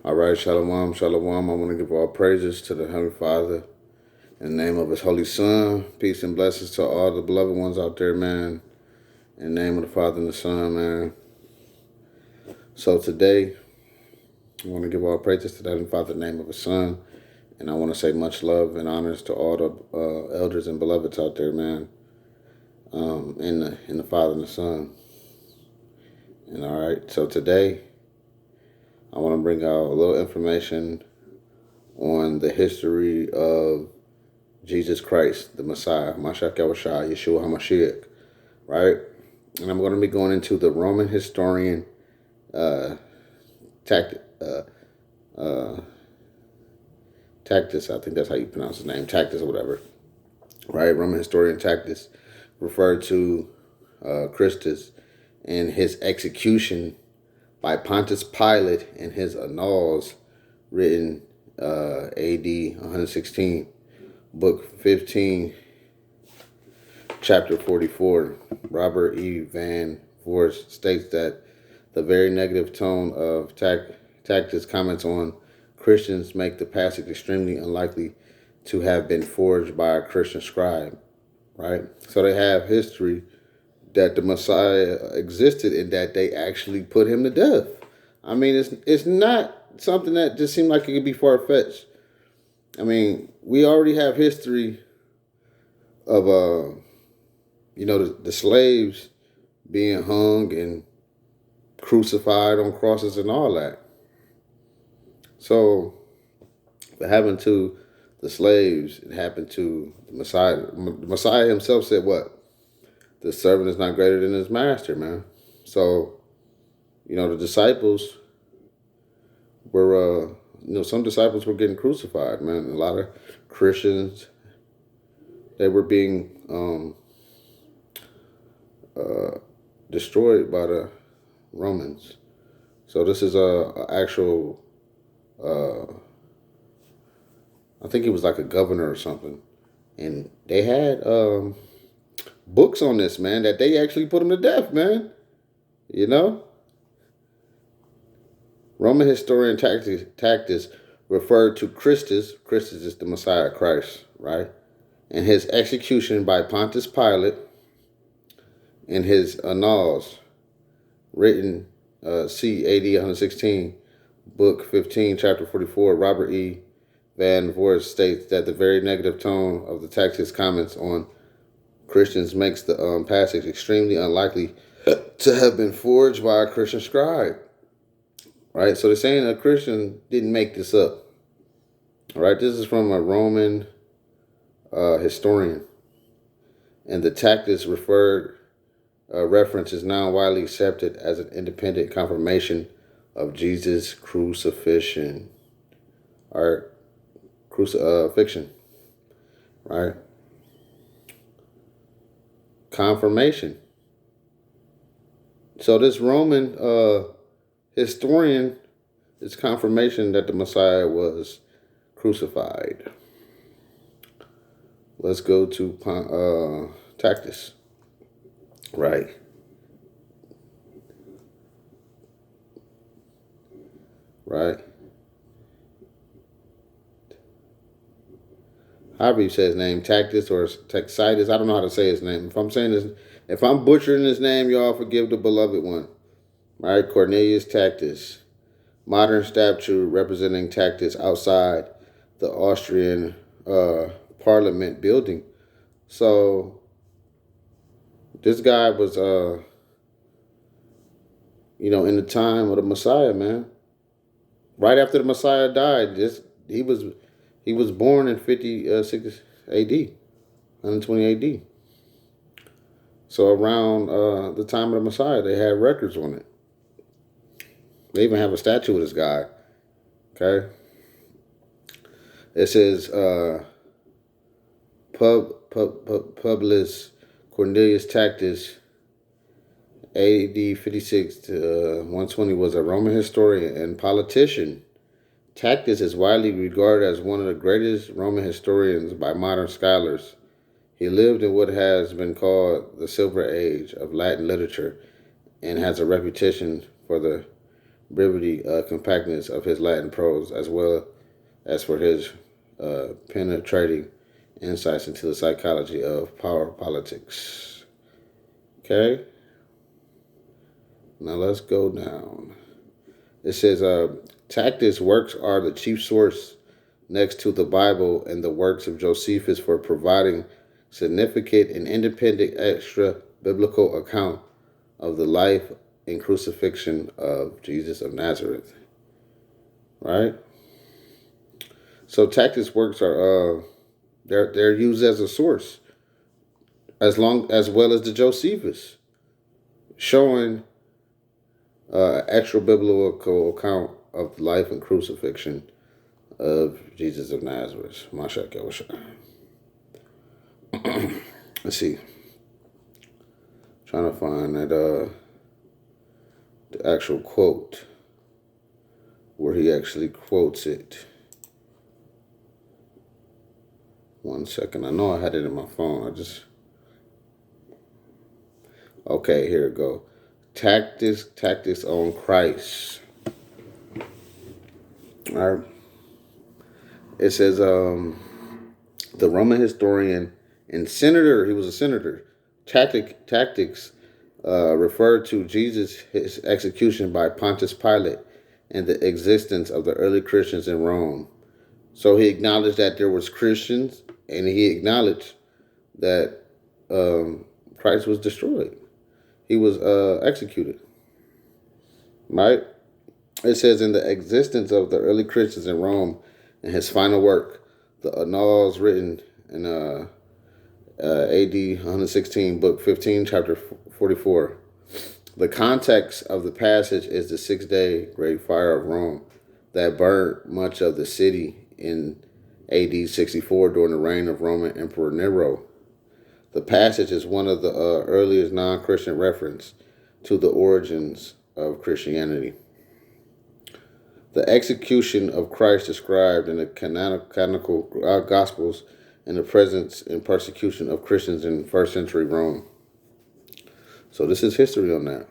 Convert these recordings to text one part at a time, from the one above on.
All right, shalom, shalom. I want to give all praises to the Heavenly Father in the name of His Holy Son. Peace and blessings to all the beloved ones out there, man. In the name of the Father and the Son, man. So today, I want to give all praises to the Heavenly Father in the name of His Son. And I want to say much love and honors to all the elders and beloveds out there, man. In the Father and the Son. And all right, so today, I want to bring out a little information on the history of Jesus Christ, the Messiah, Mashiach Yahushua, Yeshua HaMashiach, right? And I'm going to be going into the Roman historian Tacitus, I think that's how you pronounce his name, Tacitus or whatever, right? Roman historian Tacitus referred to Christus and his execution by Pontius Pilate in his Annals, written A.D. 116, book 15, chapter 44. Robert E. Van Voorst states that the very negative tone of Tacitus' comments on Christians make the passage extremely unlikely to have been forged by a Christian scribe, right? So they have history that the Messiah existed and that they actually put him to death. I mean, it's not something that just seemed like it could be far-fetched. I mean, we already have history of, the slaves being hung and crucified on crosses and all that. So, what happened to the slaves, it happened to the Messiah. The Messiah himself said what? The servant is not greater than his master, man. So, the disciples were, some disciples were getting crucified, man. A lot of Christians, they were being destroyed by the Romans. So this is a actual, I think he was like a governor or something. And they had books on this, man, that they actually put him to death, man. Roman historian Tacitus referred to Christus is the Messiah Christ, right? And his execution by Pontius Pilate in his Annals, written C. A.D. 116, book 15, chapter 44. Robert E. Van Voorst states that the very negative tone of the Tacitus comments on Christians makes the passage extremely unlikely to have been forged by a Christian scribe. Right? So they're saying a Christian didn't make this up. All right? This is from a Roman historian. And the Tacitus reference is now widely accepted as an independent confirmation of Jesus' crucifixion. Or crucifixion. Right? Confirmation. So this Roman historian is confirmation that the Messiah was crucified. Let's go to Tacitus. Right. However you say his name, Tacitus or Tacitus. I don't know how to say his name. If I'm butchering his name, y'all forgive the beloved one. All right, Cornelius Tacitus. Modern statue representing Tacitus outside the Austrian Parliament building. So, this guy was, in the time of the Messiah, man. Right after the Messiah died, he was born in 56 A.D., 120 A.D. So around the time of the Messiah, they had records on it. They even have a statue of this guy. Okay. It says Publius Cornelius Tacitus, A.D. 56 to 120, was a Roman historian and politician. Tacitus is widely regarded as one of the greatest Roman historians by modern scholars. He lived in what has been called the Silver Age of Latin literature and has a reputation for the brevity, compactness of his Latin prose, as well as for his penetrating insights into the psychology of power politics. Okay? Now let's go down. It says, Tacitus' works are the chief source next to the Bible and the works of Josephus for providing significant and independent extra-biblical account of the life and crucifixion of Jesus of Nazareth. Right? So Tacitus' works are they're used as a source, as well as the Josephus, showing extra biblical account of the life and crucifixion of Jesus of Nazareth. Let's see. Trying to find that the actual quote where he actually quotes it. One second. I know I had it in my phone. Okay, here it go. Tacitus on Christ. All right. It says, the Roman historian and senator, he was a senator, Tacitus referred to his execution by Pontius Pilate and the existence of the early Christians in Rome. So he acknowledged that there was Christians, and he acknowledged that Christ was destroyed. He was executed. Right? It says, in the existence of the early Christians in Rome, in his final work, the Annals, written in AD 116, book 15, chapter 44. The context of the passage is the 6-day great fire of Rome that burned much of the city in AD 64 during the reign of Roman Emperor Nero. The passage is one of the earliest non-Christian reference to the origins of Christianity. The execution of Christ described in the canonical Gospels and the presence and persecution of Christians in first century Rome. So this is history on that.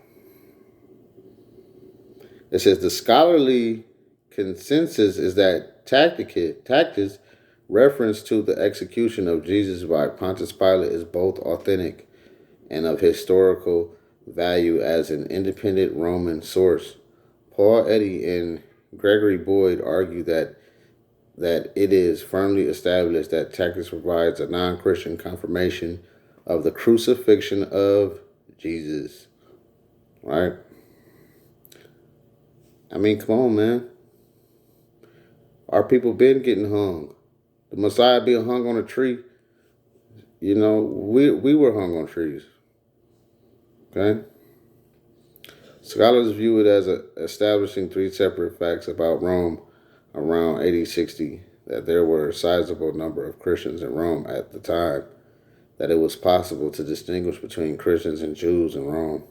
It says the scholarly consensus is that Tacitus' reference to the execution of Jesus by Pontius Pilate is both authentic and of historical value as an independent Roman source. Paul Eddy and Gregory Boyd argue that it is firmly established that Tacitus provides a non-Christian confirmation of the crucifixion of Jesus. Right? I mean, come on, man. Our people been getting hung. The Messiah being hung on a tree. You know, we were hung on trees. Okay? Scholars view it as establishing 3 separate facts about Rome around AD 60, that there were a sizable number of Christians in Rome at the time, that it was possible to distinguish between Christians and Jews in Rome,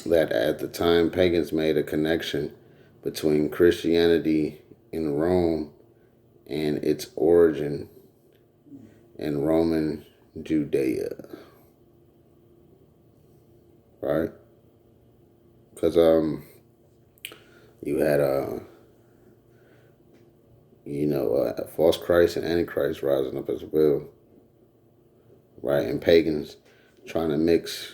that at the time pagans made a connection between Christianity in Rome and its origin in Roman Judæa. Right? Because you had false Christ and Antichrist rising up as well, right? And pagans trying to mix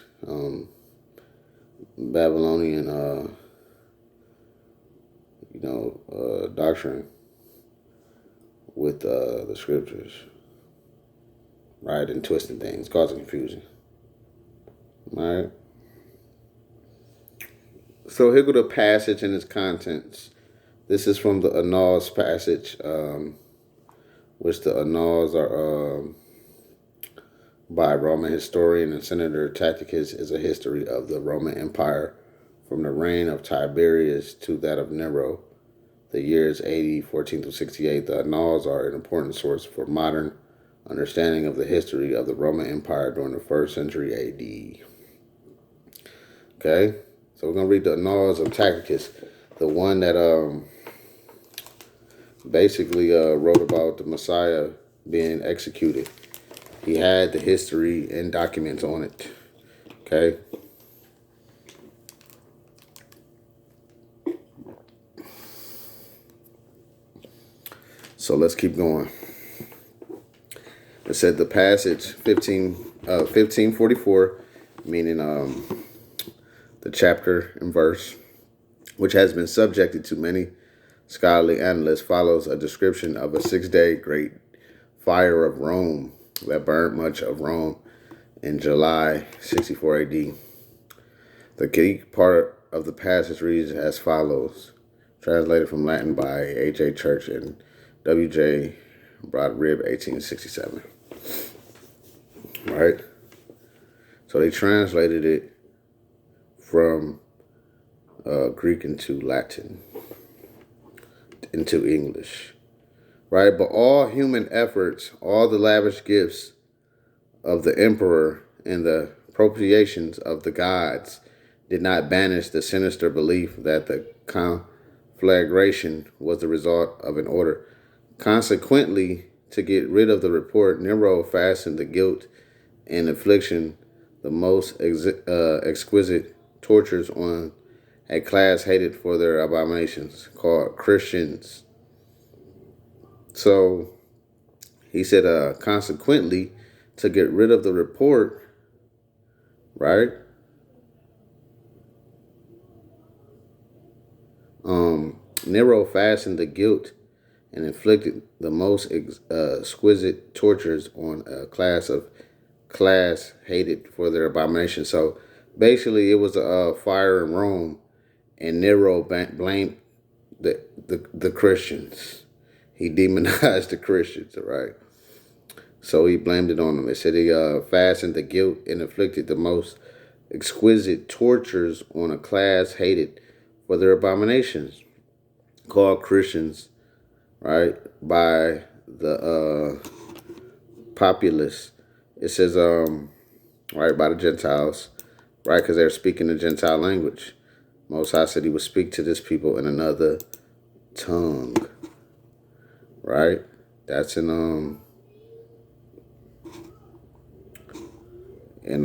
Babylonian, doctrine with the scriptures, right? And twisting things, causing confusion, right? So here go the passage and its contents. This is from the Annals passage, which the Annals are by Roman historian and senator Tacitus, is a history of the Roman Empire from the reign of Tiberius to that of Nero, the years AD 14 to 68. The Annals are an important source for modern understanding of the history of the Roman Empire during the 1st century AD. Okay, so we're going to read the Annals of Tacitus, the one that basically wrote about the Messiah being executed. He had the history and documents on it. Okay. So let's keep going. It said the passage 1544, meaning the chapter and verse, which has been subjected to many scholarly analysts, follows a description of a 6-day great fire of Rome that burned much of Rome in July 64 AD. The Greek part of the passage reads as follows, translated from Latin by A.J. Church and W.J. Broadrib, 1867. Right? So they translated it from Greek into Latin, into English. Right? But all human efforts, all the lavish gifts of the emperor and the propitiations of the gods did not banish the sinister belief that the conflagration was the result of an order. Consequently, to get rid of the report, Nero fastened the guilt and affliction, the most exquisite tortures on a class hated for their abominations, called Christians. So he said, consequently, to get rid of the report, right? Nero fastened the guilt and inflicted the most exquisite tortures on a class hated for their abomination. So basically, it was a fire in Rome, and Nero blamed the Christians. He demonized the Christians, right? So he blamed it on them. It said he fastened the guilt and inflicted the most exquisite tortures on a class hated for their abominations, called Christians, right, by the populace. It says, right, by the Gentiles, right, because they're speaking the Gentile language. Most High said he would speak to this people in another tongue, right? That's in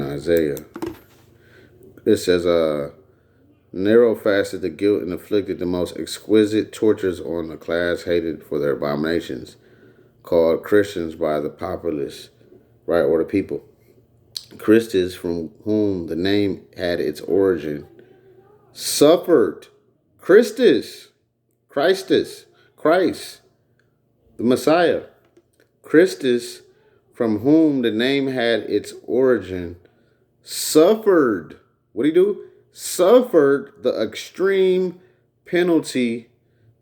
Isaiah. It says, Nero fasted the guilt and inflicted the most exquisite tortures on the class hated for their abominations, called Christians by the populace, right, or the people. Christus, from whom the name had its origin, suffered. Christ, the Messiah. Christus, from whom the name had its origin, suffered. What did he do? Suffered the extreme penalty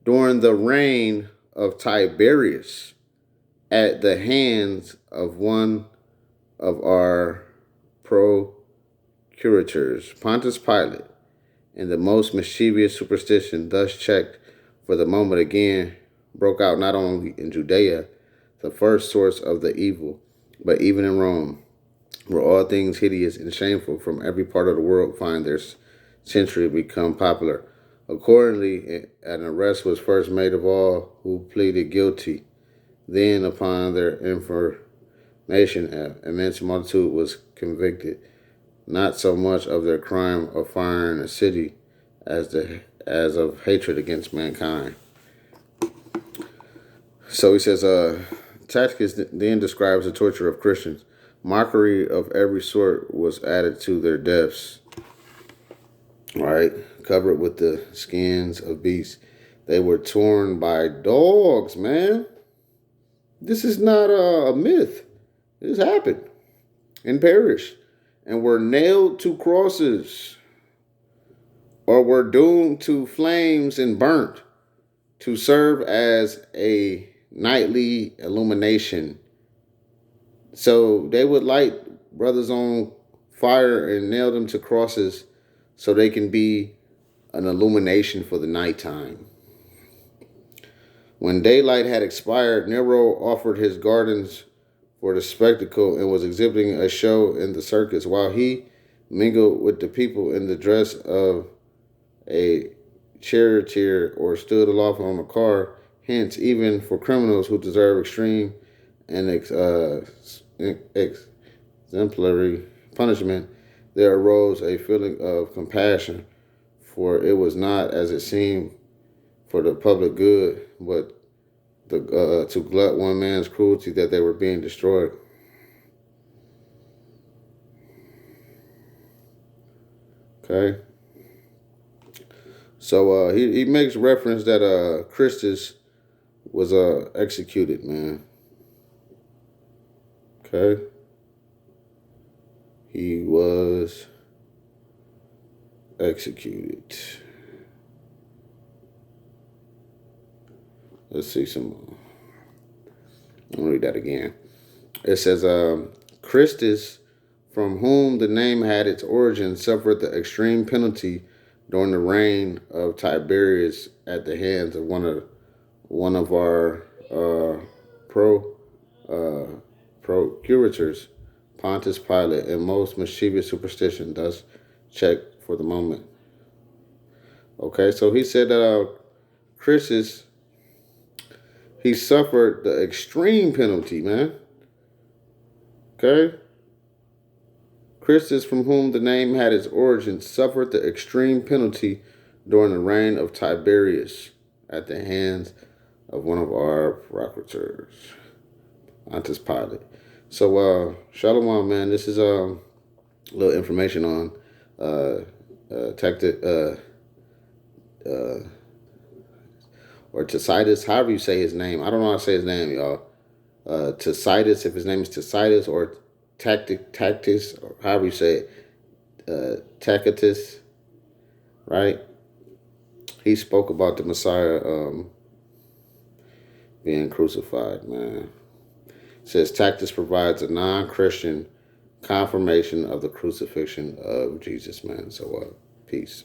during the reign of Tiberius at the hands of one of our procurators, Pontius Pilate, and the most mischievous superstition, thus checked for the moment, again broke out not only in Judæa, the first source of the evil, but even in Rome, where all things hideous and shameful from every part of the world find their century become popular. Accordingly, an arrest was first made of all who pleaded guilty. Then, upon their information, an immense multitude was convicted, not so much of their crime of firing a city as of hatred against mankind. So he says, Tacitus then describes the torture of Christians. Mockery of every sort was added to their deaths, right? Covered with the skins of beasts. They were torn by dogs, man. This is not a myth. This happened and perished and were nailed to crosses or were doomed to flames and burnt to serve as a nightly illumination. So they would light brothers on fire and nail them to crosses so they can be an illumination for the nighttime. When daylight had expired, Nero offered his gardens for the spectacle and was exhibiting a show in the circus, while he mingled with the people in the dress of a charioteer or stood aloft on a car. Hence, even for criminals who deserve extreme and exemplary punishment, there arose a feeling of compassion, for it was not, as it seemed, for the public good, but to glut one man's cruelty that they were being destroyed. Okay. So he makes reference that Christus was executed, man. Okay. He was executed. Let's see some more. I'll read that again. It says, Christus, from whom the name had its origin, suffered the extreme penalty during the reign of Tiberius at the hands of one of our procurators, Pontius Pilate, and most mischievous superstition. Thus, check for the moment. Okay, so he said that Christus, he suffered the extreme penalty, man. Okay? Christus, from whom the name had its origin, suffered the extreme penalty during the reign of Tiberius at the hands of one of our procurators, Pontius Pilate. So, Shalom, man. This is a little information on or Tacitus, however you say his name. I don't know how to say his name, y'all. Tacitus, if his name is Tacitus, or Tacitus, or however you say it, Tacitus, right? He spoke about the Messiah being crucified, man. It says Tacitus provides a non-Christian confirmation of the crucifixion of Jesus, man. So, peace.